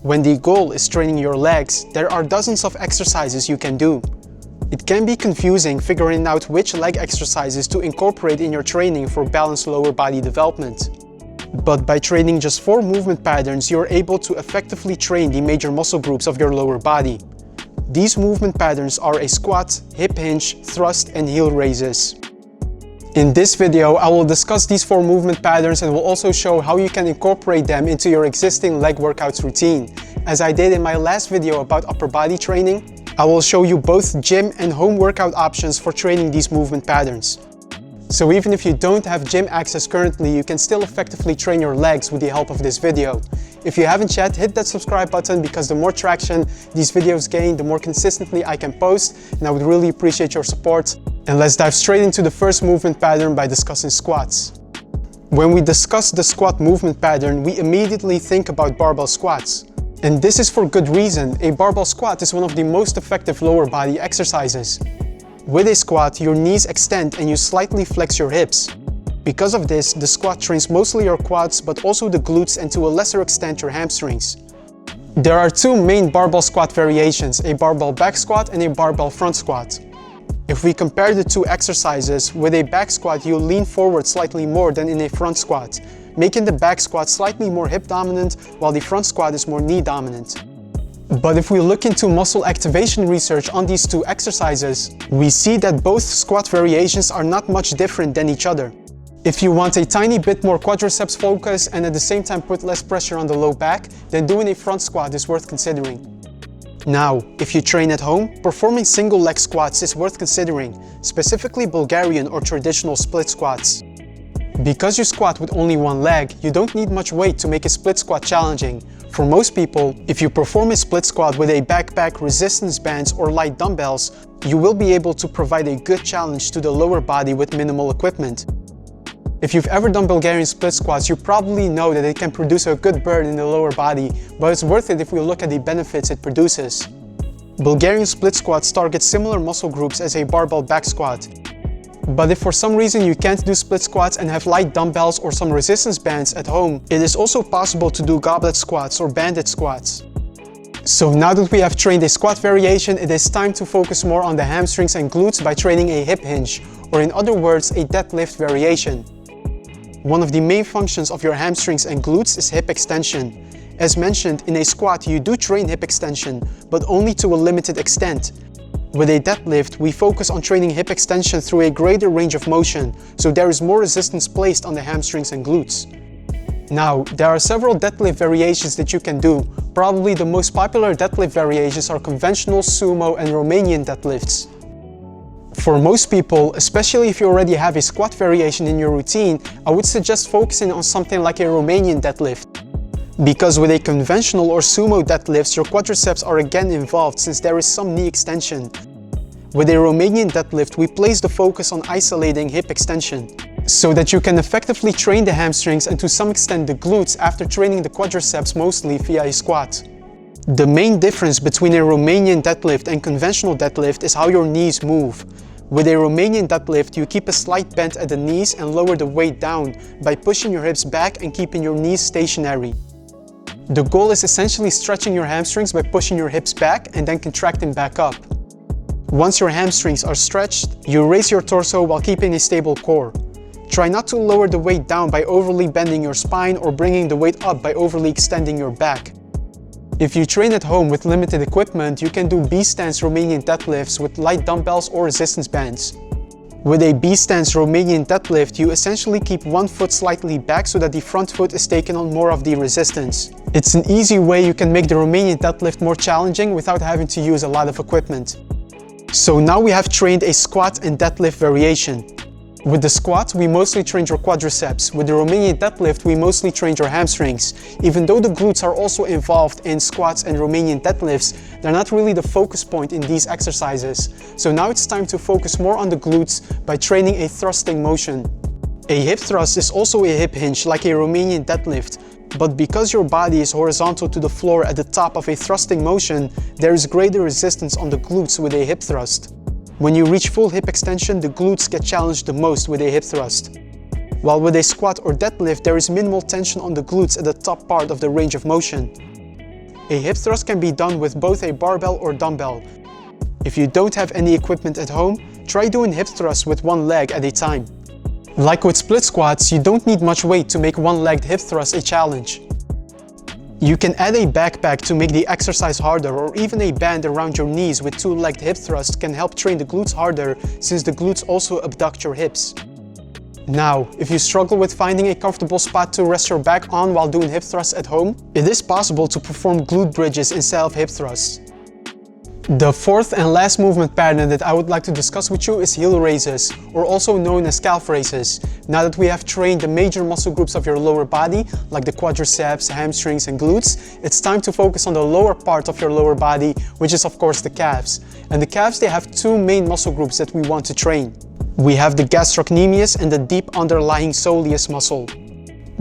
When the goal is training your legs, there are dozens of exercises you can do. It can be confusing figuring out which leg exercises to incorporate in your training for balanced lower body development. But by training just 4 movement patterns, you're able to effectively train the major muscle groups of your lower body. These movement patterns are a squat, hip hinge, thrust, and heel raises. In this video, I will discuss these 4 movement patterns and will also show how you can incorporate them into your existing leg workouts routine. As I did in my last video about upper body training, I will show you both gym and home workout options for training these movement patterns. So even if you don't have gym access currently, you can still effectively train your legs with the help of this video. If you haven't yet, hit that subscribe button because the more traction these videos gain, the more consistently I can post, and I would really appreciate your support. And let's dive straight into the first movement pattern by discussing squats. When we discuss the squat movement pattern, we immediately think about barbell squats. And this is for good reason. A barbell squat is one of the most effective lower body exercises. With a squat, your knees extend and you slightly flex your hips. Because of this, the squat trains mostly your quads, but also the glutes and to a lesser extent your hamstrings. There are 2 main barbell squat variations, a barbell back squat and a barbell front squat. If we compare the 2 exercises, with a back squat you lean forward slightly more than in a front squat, making the back squat slightly more hip dominant while the front squat is more knee dominant. But if we look into muscle activation research on these 2 exercises, we see that both squat variations are not much different than each other. If you want a tiny bit more quadriceps focus and at the same time put less pressure on the low back, then doing a front squat is worth considering. Now, if you train at home, performing single leg squats is worth considering, specifically Bulgarian or traditional split squats. Because you squat with only one leg, you don't need much weight to make a split squat challenging. For most people, if you perform a split squat with a backpack, resistance bands or light dumbbells, you will be able to provide a good challenge to the lower body with minimal equipment. If you've ever done Bulgarian split squats, you probably know that it can produce a good burn in the lower body, but it's worth it if we look at the benefits it produces. Bulgarian split squats target similar muscle groups as a barbell back squat. But if for some reason you can't do split squats and have light dumbbells or some resistance bands at home, it is also possible to do goblet squats or banded squats. So now that we have trained a squat variation, it is time to focus more on the hamstrings and glutes by training a hip hinge, or in other words, a deadlift variation. One of the main functions of your hamstrings and glutes is hip extension. As mentioned, in a squat you do train hip extension, but only to a limited extent. With a deadlift, we focus on training hip extension through a greater range of motion, so there is more resistance placed on the hamstrings and glutes. Now, there are several deadlift variations that you can do. Probably the most popular deadlift variations are conventional, sumo, and Romanian deadlifts. For most people, especially if you already have a squat variation in your routine, I would suggest focusing on something like a Romanian deadlift. Because with a conventional or sumo deadlifts, your quadriceps are again involved since there is some knee extension. With a Romanian deadlift, we place the focus on isolating hip extension, so that you can effectively train the hamstrings and to some extent the glutes after training the quadriceps mostly via a squat. The main difference between a Romanian deadlift and conventional deadlift is how your knees move. With a Romanian deadlift, you keep a slight bend at the knees and lower the weight down by pushing your hips back and keeping your knees stationary. The goal is essentially stretching your hamstrings by pushing your hips back and then contracting back up. Once your hamstrings are stretched, you raise your torso while keeping a stable core. Try not to lower the weight down by overly bending your spine or bringing the weight up by overly extending your back. If you train at home with limited equipment, you can do B-stance Romanian deadlifts with light dumbbells or resistance bands. With a B-stance Romanian deadlift, you essentially keep one foot slightly back so that the front foot is taking on more of the resistance. It's an easy way you can make the Romanian deadlift more challenging without having to use a lot of equipment. So now we have trained a squat and deadlift variation. With the squat, we mostly trained your quadriceps. With the Romanian deadlift, we mostly trained your hamstrings. Even though the glutes are also involved in squats and Romanian deadlifts, they're not really the focus point in these exercises. So now it's time to focus more on the glutes by training a thrusting motion. A hip thrust is also a hip hinge like a Romanian deadlift, but because your body is horizontal to the floor at the top of a thrusting motion, there is greater resistance on the glutes with a hip thrust. When you reach full hip extension, the glutes get challenged the most with a hip thrust. While with a squat or deadlift, there is minimal tension on the glutes at the top part of the range of motion. A hip thrust can be done with both a barbell or dumbbell. If you don't have any equipment at home, try doing hip thrusts with one leg at a time. Like with split squats, you don't need much weight to make one-legged hip thrust a challenge. You can add a backpack to make the exercise harder, or even a band around your knees with two-legged hip thrusts can help train the glutes harder, since the glutes also abduct your hips. Now, if you struggle with finding a comfortable spot to rest your back on while doing hip thrusts at home, it is possible to perform glute bridges instead of hip thrusts. The fourth and last movement pattern that I would like to discuss with you is heel raises, or also known as calf raises. Now that we have trained the major muscle groups of your lower body, like the quadriceps, hamstrings and glutes, it's time to focus on the lower part of your lower body, which is of course the calves. And the calves, they have two main muscle groups that we want to train. We have the gastrocnemius and the deep underlying soleus muscle.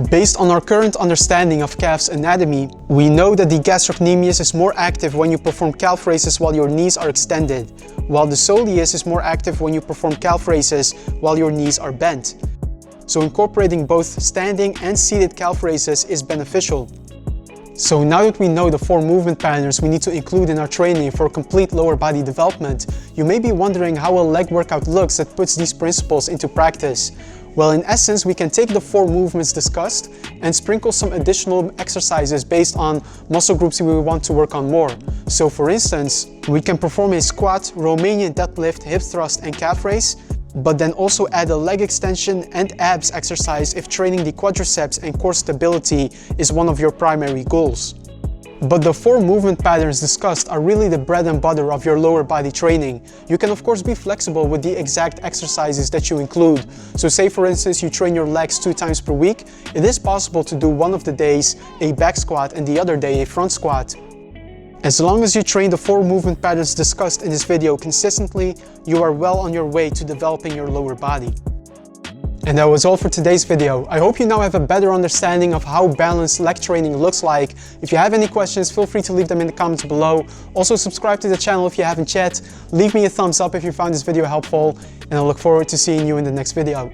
Based on our current understanding of calves anatomy, we know that the gastrocnemius is more active when you perform calf raises while your knees are extended, while the soleus is more active when you perform calf raises while your knees are bent. So incorporating both standing and seated calf raises is beneficial. So now that we know the four movement patterns we need to include in our training for complete lower body development, you may be wondering how a leg workout looks that puts these principles into practice. Well, in essence, we can take the four movements discussed and sprinkle some additional exercises based on muscle groups we want to work on more. So for instance, we can perform a squat, Romanian deadlift, hip thrust and calf raise, but then also add a leg extension and abs exercise if training the quadriceps and core stability is one of your primary goals. But the four movement patterns discussed are really the bread and butter of your lower body training. You can of course be flexible with the exact exercises that you include. So say for instance you train your legs 2 times per week, it is possible to do one of the days a back squat and the other day a front squat. As long as you train the four movement patterns discussed in this video consistently, you are well on your way to developing your lower body. And that was all for today's video. I hope you now have a better understanding of how balanced leg training looks like. If you have any questions, feel free to leave them in the comments below. Also subscribe to the channel if you haven't yet. Leave me a thumbs up if you found this video helpful, and I look forward to seeing you in the next video.